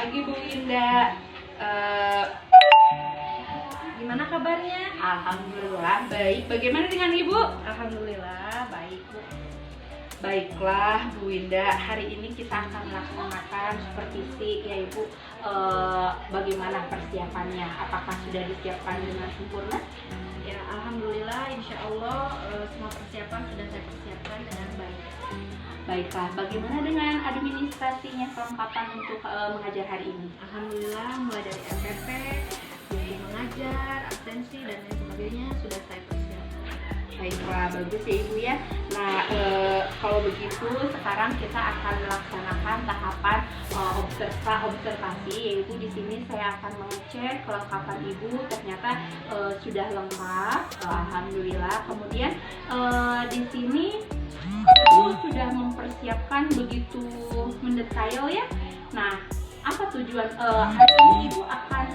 pagi Bu Indah. Eh, Gimana kabarnya? Alhamdulillah baik. Bagaimana dengan Ibu? Alhamdulillah baik Bu. Baiklah Bu Indah, hari ini kita akan melaksanakan supervisi ya Ibu. Bagaimana persiapannya? Apakah sudah disiapkan dengan sempurna? Ya Alhamdulillah insya Allah semua persiapan sudah saya persiapkan dengan baik. Baiklah, bagaimana dengan administrasinya, kelengkapan untuk mengajar hari ini? Alhamdulillah mulai dari MPP, biaya mengajar, absensi dan lain sebagainya sudah saya persiapkan. Baiklah, bagus ya Ibu ya. Nah, kalau begitu sekarang kita akan melaksanakan tahapan observasi, yaitu di sini saya akan mengecek kelengkapan Ibu ternyata sudah lengkap, alhamdulillah. Kemudian di sini Ibu sudah mempersiapkan begitu mendetail ya. Nah, apa tujuan hari ini Ibu akan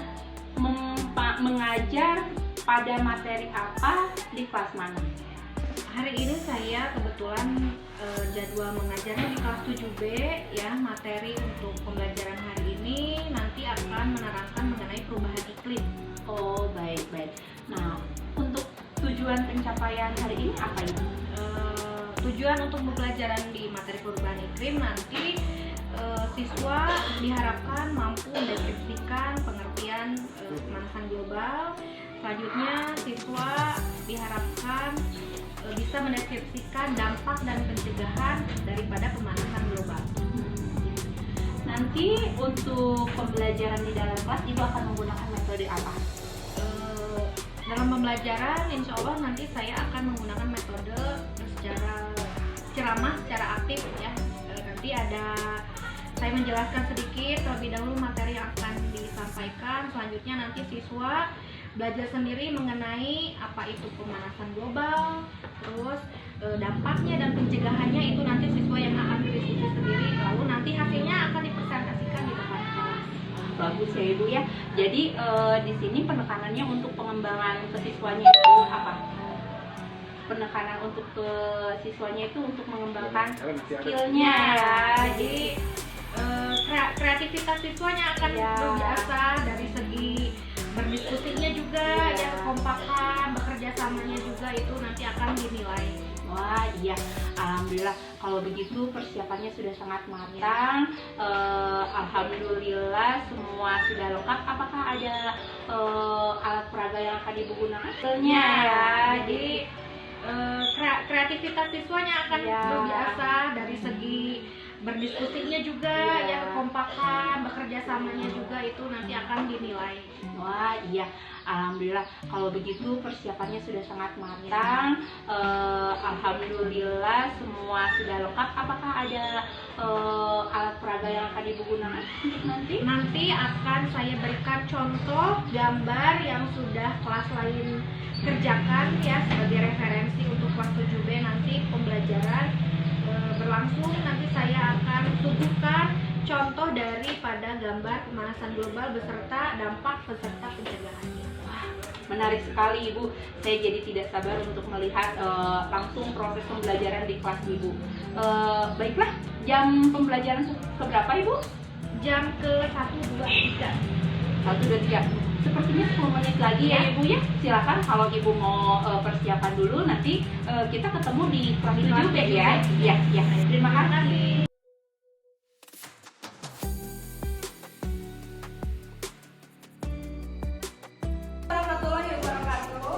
mengajar pada materi apa di kelas mana? Hari ini saya kebetulan jadwal mengajarnya di kelas 7B ya. Materi untuk pembelajaran hari ini nanti akan menerangkan mengenai perubahan iklim. Oh, baik. Nah, untuk tujuan pencapaian hari ini apa Ibu? Tujuan untuk pembelajaran di materi perubahan iklim nanti siswa diharapkan mampu mendeskripsikan pengertian pemanasan global. Selanjutnya siswa diharapkan bisa mendeskripsikan dampak dan pencegahan daripada pemanasan global. Nanti untuk pembelajaran di dalam kelas Ibu akan menggunakan metode apa? Dalam pembelajaran insya Allah nanti saya akan menggunakan metode secara ceramah secara aktif ya. Nanti saya menjelaskan sedikit terlebih dahulu materi yang akan disampaikan. Selanjutnya nanti siswa belajar sendiri mengenai apa itu pemanasan global, terus dampaknya dan pencegahannya itu nanti siswa yang akan berdiskusi sendiri. Lalu nanti hasilnya akan dipresentasikan di depan kelas. Bagus ya Ibu ya. Jadi di sini penekanannya untuk pengembangan ke siswanya itu apa? Penekanan untuk ke siswanya itu untuk mengembangkan skillnya ya. Jadi kreativitas siswanya akan berbiasa dari segi berdiskusinya juga ya, kekompakan, bekerja samanya juga itu nanti akan dinilai. Wah iya, alhamdulillah kalau begitu persiapannya sudah sangat matang. Alhamdulillah semua sudah lengkap. Apakah ada alat peraga yang akan Ibu gunakan? Ya, jadi kreativitas siswanya akan berbiasa dari segi berdiskusinya juga ya, kekompakan, bekerja samanya juga itu nanti akan dinilai. Wah iya, alhamdulillah kalau begitu persiapannya sudah sangat matang. Alhamdulillah semua sudah lengkap. Apakah ada alat peraga yang akan Ibu gunakan nanti? Nanti akan saya berikan contoh gambar yang sudah kelas lain kerjakan ya sebagai referensi untuk kelas 7B nanti pembelajaran berlangsung. Nanti saya akan suguhkan contoh daripada gambar pemanasan global beserta dampak beserta pencegahannya. Wah, menarik sekali Ibu. Saya jadi tidak sabar untuk melihat langsung proses pembelajaran di kelas Ibu. Baiklah, jam pembelajaran keberapa Ibu? Jam ke 1, 2, 3. 1, 2, 3. Sepertinya 10 menit lagi ya Ibu ya. Silakan kalau Ibu mau persiapan dulu, nanti kita ketemu di kelas 7B ya. Iya. Terima kasih. Warahmatullahi wabarakatuh.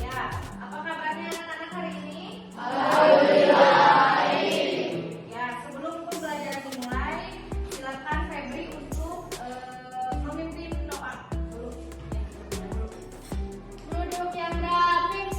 Ya, apa kabarnya anak-anak hari ini? Ya, sebelum pembelajaran dimulai, silakan Febri untuk memimpin doa. Duduk yang rapi,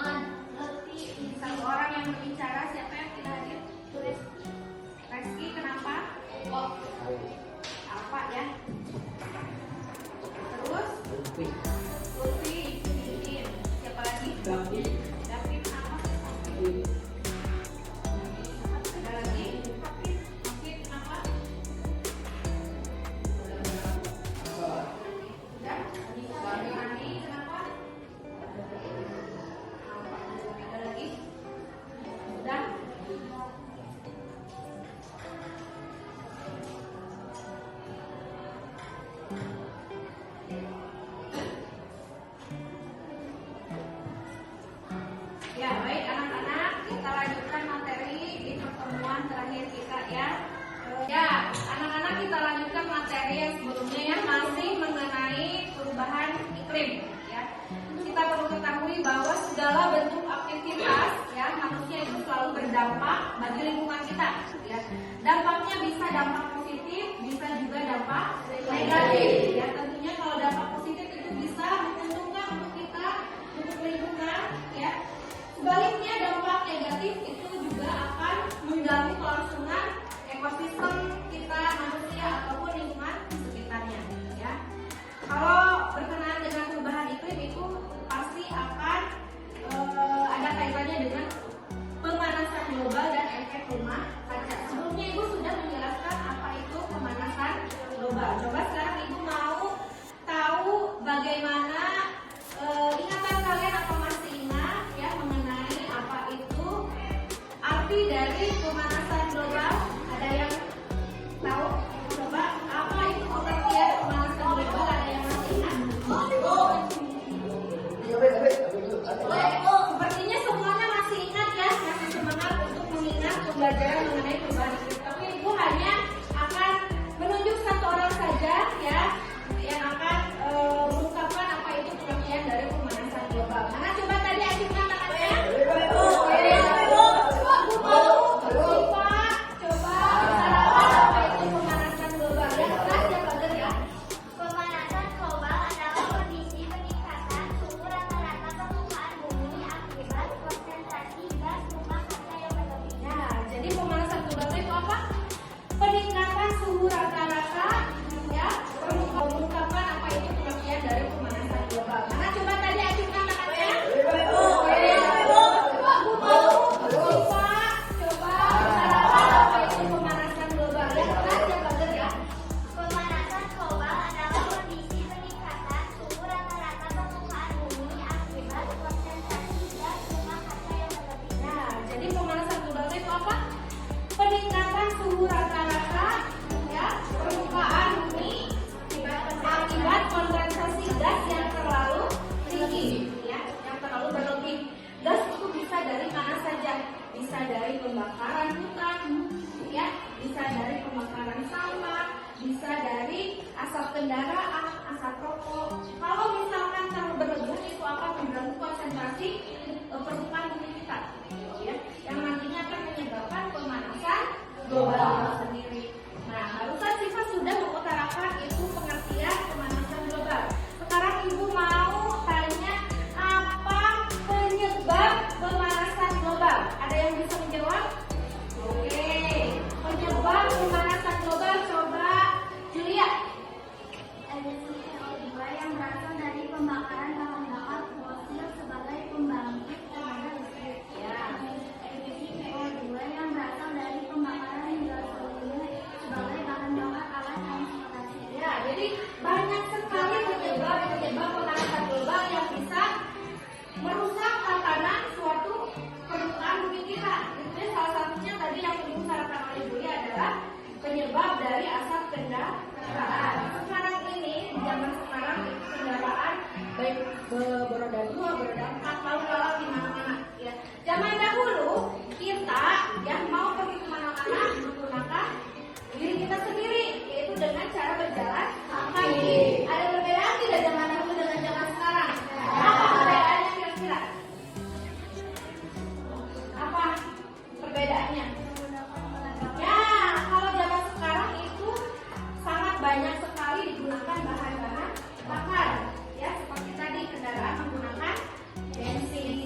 Muhammad. Satu orang yang berbicara, siapa yang tidak hadir? Tulis. Reski, kenapa? Apa ya? Terus? Lutfi, Izin. Siapa lagi? David, kenapa? Ada lagi? David, kenapa? Udah? Andi, kenapa? Ada lagi? Udah? Ya, baik anak-anak, kita lanjutkan materi di pertemuan terakhir kita ya. Ya, anak-anak, kita lanjutkan materi yang sebelumnya yang masih mengenai perubahan iklim ya. Kita perlu ketahui bahwa segala bentuk aktivitas ya manusia itu selalu berdampak bagi lingkungan kita ya. Dampaknya bisa dampak positif, bisa juga dampak negatif ya. Tentunya kalau dampak positif itu bisa menguntungkan untuk kita, untuk lingkungan ya. Sebaliknya dampak negatif itu juga akan mengganggu kelangsungan ekosistem kita manusia ataupun lingkungan sekitarnya ya. Kalau berkenaan dengan perubahan iklim itu pasti akan ada kaitannya dengan pemanasan global dan efek rumah kaca. Sebelumnya Ibu sudah menjelaskan apa itu pemanasan global. Coba sekarang Ibu mau tahu bagaimana ingatan kalian atau masih ingat ya mengenai apa itu arti dari pemanasan global? Ada yang tahu? Coba apa itu pengertian pemanasan global? Ada yang masih ingat? Sepertinya semuanya masih ingat ya, masih semangat untuk mengingat pembelajaran mengenai perubahan iklim. Tapi Ibu hanya akan menunjuk satu orang saja ya yang akan mengungkapkan apa itu pengertian dari pemanasan global. Mana coba tadi acungkan tangannya? Coba apa itu pemanasan global? Yang keras ya Pak ya. Pemanasan global adalah kondisi peningkatan suhu rata-rata permukaan bumi akibat konsentrasi gas rumah kaca yang berlebih. Nah, jadi pemanasan global itu apa? Peningkatan suhu rata-rata ya. Mengungkapkan apa itu pengertian dari pemanasan global. Mana coba tadi acungkan tangannya? Coba apa itu pemanasan global? Yang keras ya Pak ya. Pemanasan global adalah kondisi peningkatan suhu rata-rata permukaan bumi akibat konsentrasi gas rumah kaca yang berlebih. Nah, jadi pemanasan global itu apa? Peningkatan suhu rata-rata ya permukaan bumi akibat kondensasi gas yang terlalu tinggi ya, yang terlalu berlebih. Gas itu bisa dari mana saja? Bisa dari pembakaran hutan ya, bisa dari pembakaran sampah, bisa dari asap kendaraan, asap rokok. Kalau misalkan terlalu berlebihan itu akan mengganggu konsentrasi permukaan bumi kita ya, yang nantinya akan menyebabkan pemanasan global itu sendiri. Nah, barusan Siva sudah mengutarakan itu pengertian pemanasan global. Sekarang Ibu mau tanya apa penyebab pemanasan global? Ada yang bisa menjawab? Oke, penyebab pemanasan global coba Julia. Emisi CO2 yang berasal dari pembakaran bahan bakar fosil sebagai pembangkit tenaga listrik. Ya. Emisi CO2 yang berasal dari pembakaran gasolina sebagai bahan bakar alat transportasi. Ya, jadi banyak sekali penyebab pemanasan global yang bisa merusak tatanan suatu permukaan bumi kita. Itu salah satunya tadi yang diutarakan oleh Julia adalah penyebab dari asap kendaraan. Sekarang ini, di zaman sekarang itu kendaraan baik beroda 2, beroda 4, lalu di mana-mana. Ya. Zaman dahulu kita yang mau pergi kemana-mana menggunakan diri kita sendiri, yaitu dengan cara berjalan kaki. Ada perbedaan tidak zaman dahulu dengan zaman sekarang? Apa perbedaannya kira-kira? Apa perbedaannya? Ya, kalau zaman sekarang itu sangat banyak sekali digunakan bahan-bahan bakar, ya seperti tadi kendaraan menggunakan bensin,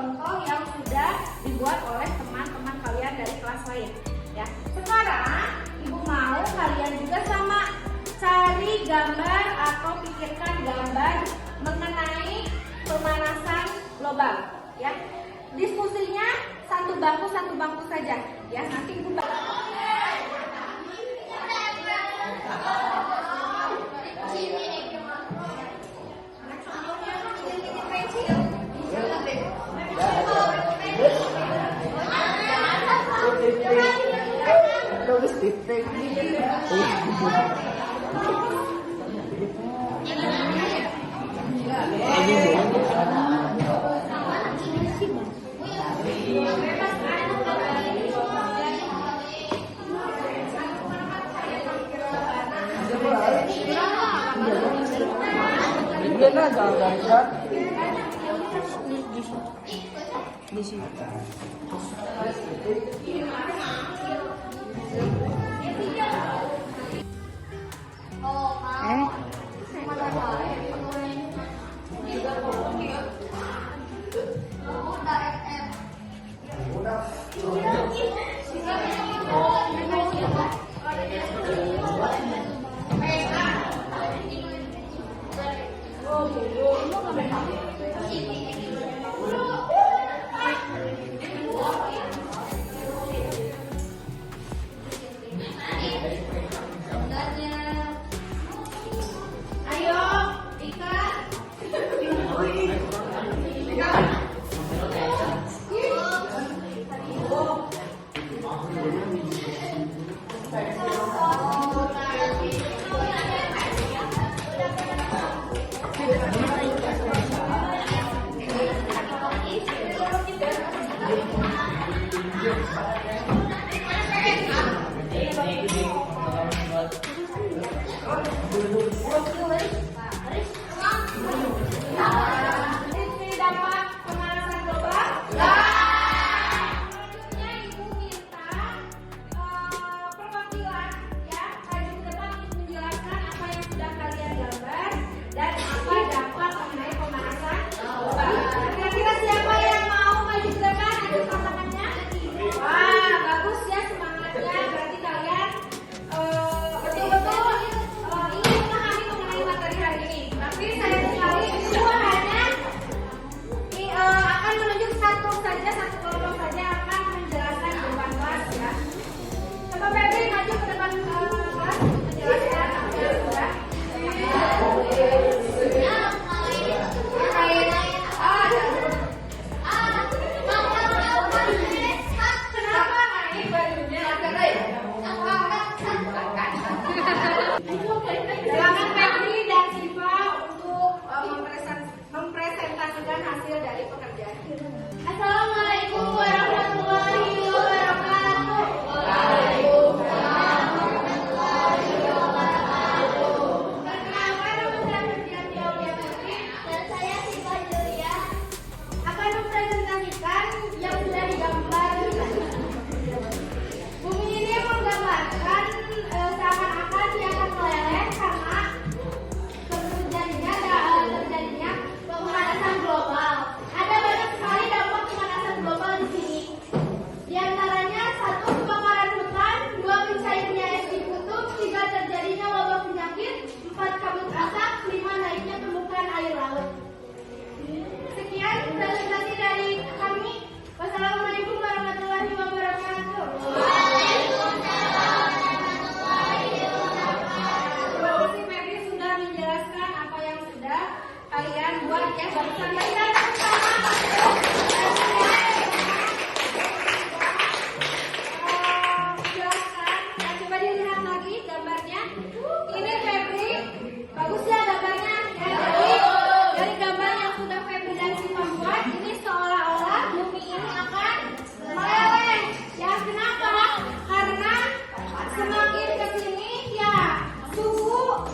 contoh yang sudah dibuat oleh teman-teman kalian dari kelas lain. Ya, sekarang Ibu mau kalian juga sama cari gambar atau pikirkan gambar mengenai pemanasan global. Ya, diskusinya satu bangku saja. Ya, nanti Ibu di sini.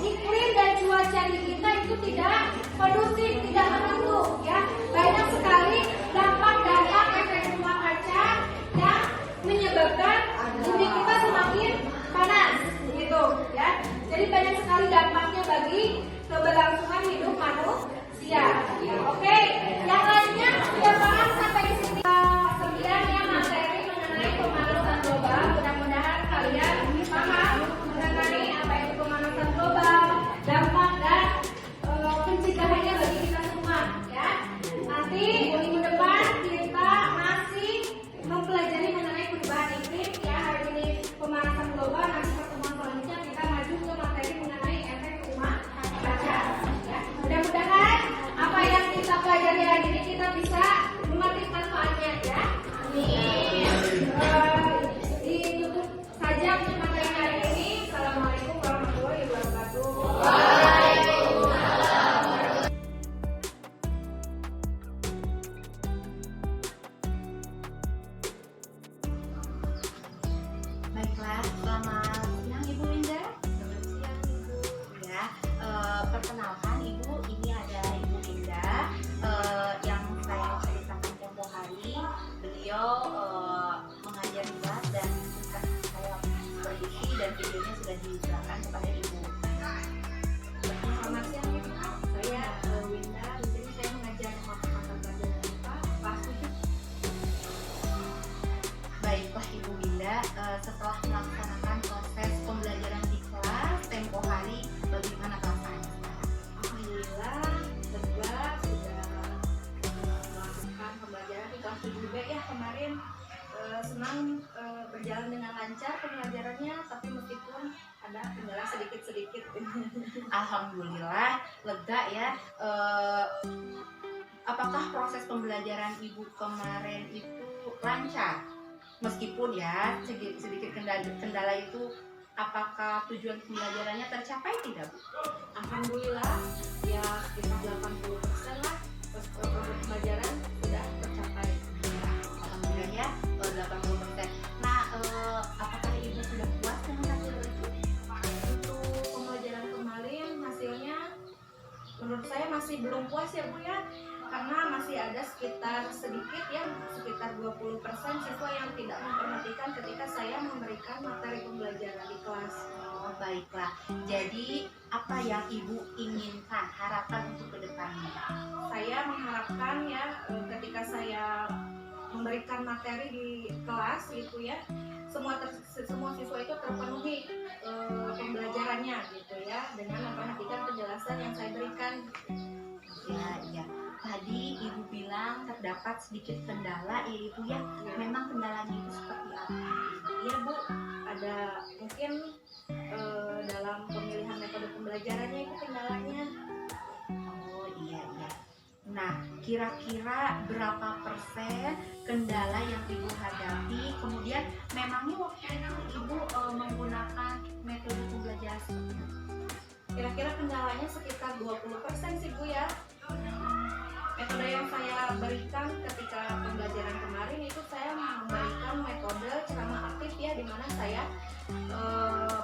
iklim dan cuaca di kita itu tidak kondusif, tidak menentu, ya. Ibu, ini ada Ibu Linda yang saya ceritakan tempo hari. Beliau mengajar kelas dan sudah saya berisi dan videonya sudah diserahkan kepada Ibu. Selamat siang Ibu. Saya Winda. Di sini saya mengajar mata pelajaran IPA kelas 7. Baiklah Ibu Winda, setelah melaksanakan proses pembelajaran di kelas tempo hari, bagaimana perasaannya? Alhamdulillah lega sudah melakukan pembelajaran di kelas 7 juga ya kemarin. Senang berjalan dengan lancar pembelajarannya, tapi meskipun ada kendala sedikit-sedikit. Alhamdulillah lega ya. Apakah proses pembelajaran Ibu kemarin itu lancar? Meskipun ya sedikit kendala itu, apakah tujuan pembelajarannya tercapai tidak, Bu? Alhamdulillah ya sekitar 80% lah proses pembelajaran sudah tercapai. Alhamdulillah ya 80%. Nah, apakah Ibu sudah puas dengan hasil itu? Untuk pembelajaran kemarin hasilnya menurut saya masih belum puas ya Bu ya, karena masih ada sekitar 20% siswa yang tidak memperhatikan ketika saya memberikan materi pembelajaran di kelas. Oh, baiklah. Jadi, apa yang Ibu inginkan, harapan untuk kedepannya? Saya mengharapkan ya ketika saya memberikan materi di kelas gitu ya, semua siswa itu terpenuhi pembelajarannya gitu ya, dengan memperhatikan penjelasan yang saya berikan. Ya. Tadi Ibu bilang terdapat sedikit kendala ya Ibu ya. Memang kendalanya itu seperti apa? Iya Bu, ada mungkin dalam pemilihan metode pembelajarannya itu kendalanya. Oh iya. Nah, kira-kira berapa persen kendala yang Ibu hadapi? Kemudian memangnya waktu itu Ibu menggunakan metode pembelajaran seperti apa? Kira-kira kendalanya sekitar 20% sih Bu ya. Metode yang saya berikan ketika pembelajaran kemarin itu saya memberikan metode ceramah aktif ya, di mana saya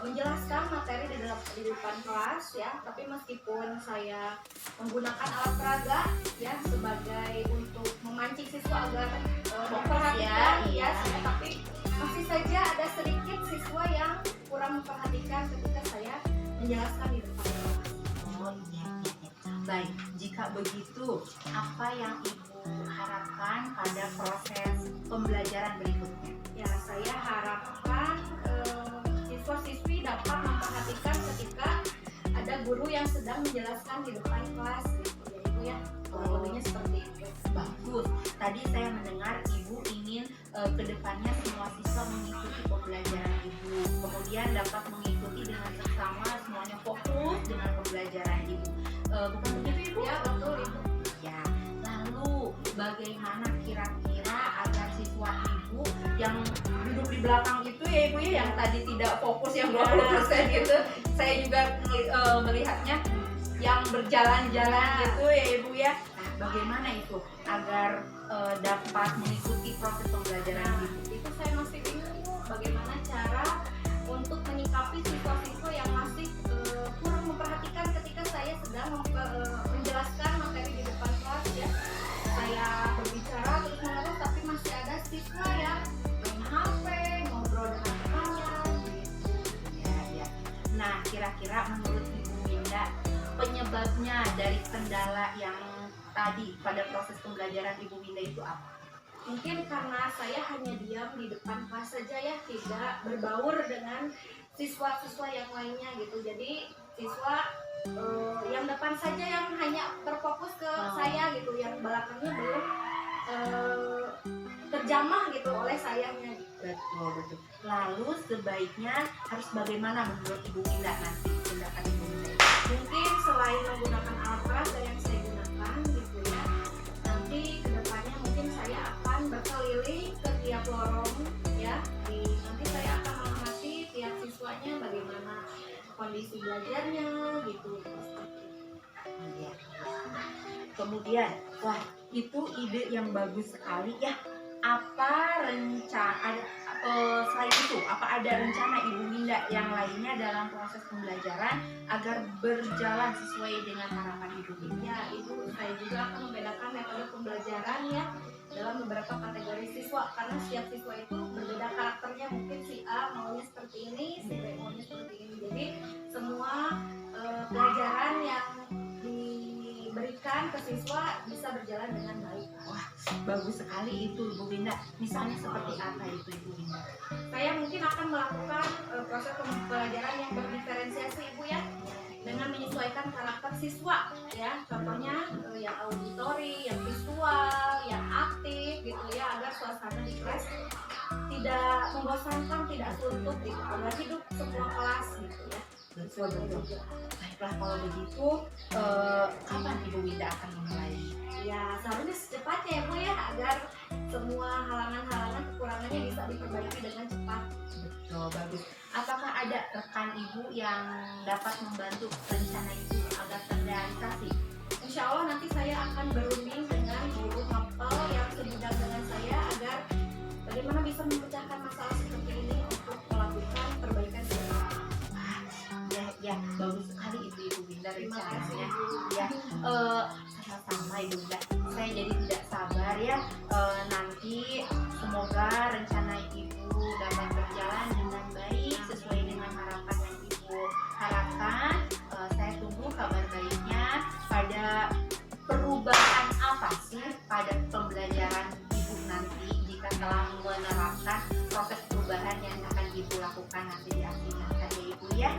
menjelaskan materi di depan kelas ya, tapi meskipun saya menggunakan alat peraga ya sebagai untuk memancing siswa agar memperhatikan ya, tapi masih saja ada sedikit siswa yang kurang memperhatikan ketika saya menjelaskan di depan kelas. Oh iya. Baik, jika begitu, apa yang Ibu harapkan pada proses pembelajaran berikutnya? Ya, saya harapkan siswa-siswi dapat memperhatikan ketika ada guru yang sedang menjelaskan di depan kelas gitu ya Ibu ya. Kurang lebihnya seperti itu. Bagus. Tadi saya mendengar Ibu ingin kedepannya semua siswa mengikuti pembelajaran Ibu, kemudian dapat mengikuti dengan seksama, semuanya fokus dengan pembelajaran Ibu. Bukan begitu Ibu? Ya, betul Ibu. Ya. Lalu bagaimana kira-kira agar siswa Ibu yang duduk di belakang itu ya Ibu ya, yang tadi tidak fokus yang 20% gitu, saya juga melihatnya yang berjalan-jalan gitu ya Ibu ya. Nah, bagaimana itu agar dapat mengikuti proses pembelajaran Ibu? Itu saya masih bingung Bu, bagaimana cara untuk menyikapi siswa-siswa yang masih kurang memperhatikan ketika saya sedang menjelaskan materi di depan kelas ya. Saya berbicara terus-menerus tapi masih ada siswa yang main HP, ngobrol dengan temannya gitu. Ya. Nah, kira-kira menurut Ibu Winda, penyebabnya dari kendala yang tadi pada proses pembelajaran Ibu Winda itu apa? Mungkin karena saya hanya diam di depan kelas saja ya, tidak berbaur dengan siswa-siswa yang lainnya gitu. Jadi siswa yang depan saja yang hanya terfokus ke saya gitu, yang belakangnya belum terjamah gitu oleh sayanya. Betul. Lalu sebaiknya harus bagaimana menurut Ibu Winda nanti tindakan Ibu Winda? Mungkin selain menggunakan alat peraga yang saya gunakan gitu ya, nanti kedepannya mungkin saya akan berkeliling ke tiap lorong ya. Nanti saya akan mengamati tiap siswanya bagaimana kondisi belajarnya gitu. Ya. Kemudian, wah itu ide yang bagus sekali ya. Apa selain itu, apa ada rencana Ibu Winda yang lainnya dalam proses pembelajaran agar berjalan sesuai dengan harapan Ibu Winda? Ya, Ibu, saya juga akan membedakan metode pembelajaran ya dalam beberapa kategori siswa karena setiap siswa itu berbeda karakternya. Mungkin si A maunya seperti ini, si B maunya seperti ini. Jadi semua pelajaran yang diberikan ke siswa bisa berjalan dengan baik. Wah, bagus sekali itu Ibu Winda. Misalnya seperti apa itu Ibu Winda? Saya mungkin akan melakukan proses pembelajaran yang berdiferensiasi Ibu ya, dengan menyesuaikan karakter siswa ya. Contohnya yang auditori, yang visual, yang aktif gitu ya, agar suasana di kelas tidak membosankan, tidak suntuk gitu, agar hidup semua kelas gitu ya. Betul. Baiklah kalau begitu, kapan Ibu Winda akan memulai? Ya seharusnya secepatnya ya Bu ya, agar semua halangan-halangan kekurangannya bisa diperbaiki dengan cepat. Betul, bagus. Apakah ada rekan Ibu yang dapat membantu rencana itu agar terrealisasi? Insya Allah nanti saya akan berunding dengan guru mapel yang sebidang dengan saya agar bagaimana bisa memecahkan masalah seperti ini untuk melakukan perbaikan semua. Ya, bagus sekali itu Ibu Winda Terima rencananya. kasih. Ya, sama-sama Ibu Winda. Saya jadi tidak sabar ya. Nanti semoga rencana Ibu dapat berjalan dengan baik sesuai dengan harapan yang Ibu harapkan. Saya tunggu kabar baiknya. Pada perubahan apa sih pada pembelajaran Ibu nanti jika telah menerapkan proses perubahan yang akan Ibu lakukan nanti di aplikasi ya Ibu ya?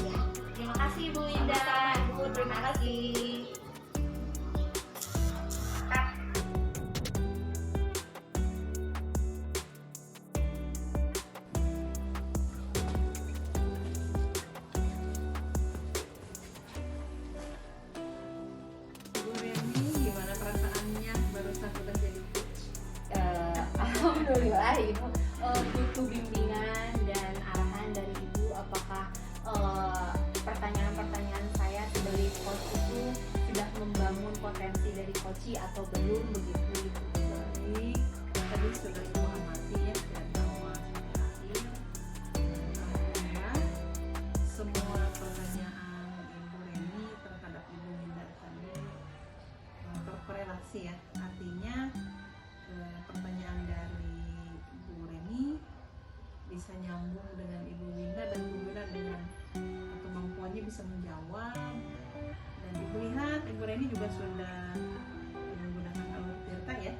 Ya, terima kasih Ibu Winda. Ibu, terima kasih. Kak. Bu Reni, gimana perasaannya barusan udah jadi coach? Alhamdulillah Ibu butuh bimbingan dan arahan dari Ibu. Apakah pertanyaan-pertanyaan saya sebagai coach itu sudah membangun potensi dari coach atau belum begitu Ibu? Baik, tadi sudah Ibu amati ya dari awal sampai akhir. Alhamdulillah, semua pertanyaan Ibu Reni terhadap Ibu Winda tadi terkorelasi ya. Artinya pertanyaan dari Bu Reni bisa nyambung dengan Ibu Winda dan Ibu Winda dengan kemampuannya bisa menjawab. Dan Ibu lihat Ibu Reni juga sudah menggunakan alur Tirta ya.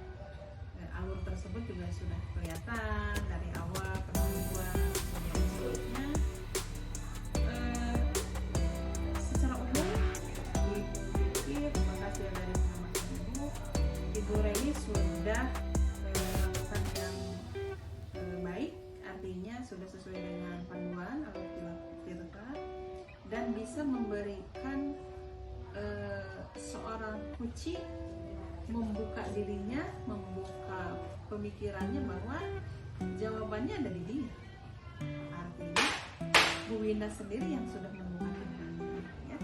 Dan alur tersebut juga sudah kelihatan dari awal pendahuluan dan seterusnya. Secara umum Ibu pikir hasil dari pengamatan Ibu Reni sudah melakukan yang baik, artinya sudah sesuai dengan panduan alur Tirta dan bisa memberikan seorang coach membuka dirinya, membuka pemikirannya bahwa jawabannya ada di dia. Artinya Bu Winda sendiri yang sudah membuka dirinya ya.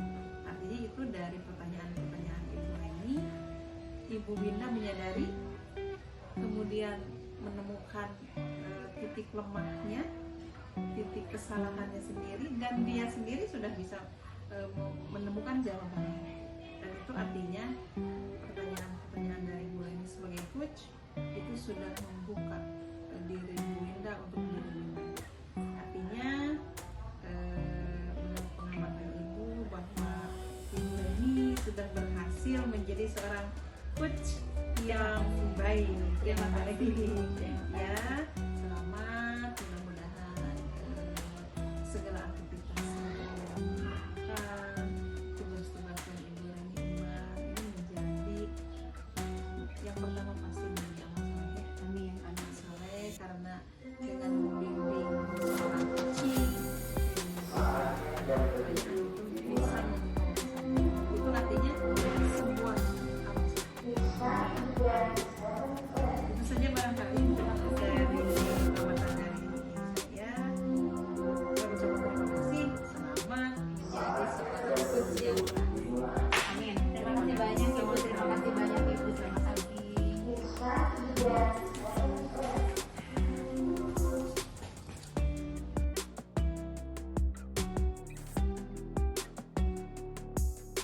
Artinya itu dari pertanyaan-pertanyaan Ibu Reni, Ibu Winda menyadari, kemudian menemukan titik lemahnya, titik kesalahannya sendiri, dan dia sendiri sudah bisa menemukan jawabannya. Dan itu artinya pertanyaan-pertanyaan dari Bu Reni sebagai coach itu sudah membuka diri Bu Winda untuk diri Winda. Artinya menurut pengamatan Ibu bahwa Ibu Reni sudah berhasil menjadi seorang coach yang baik, yang baik ya.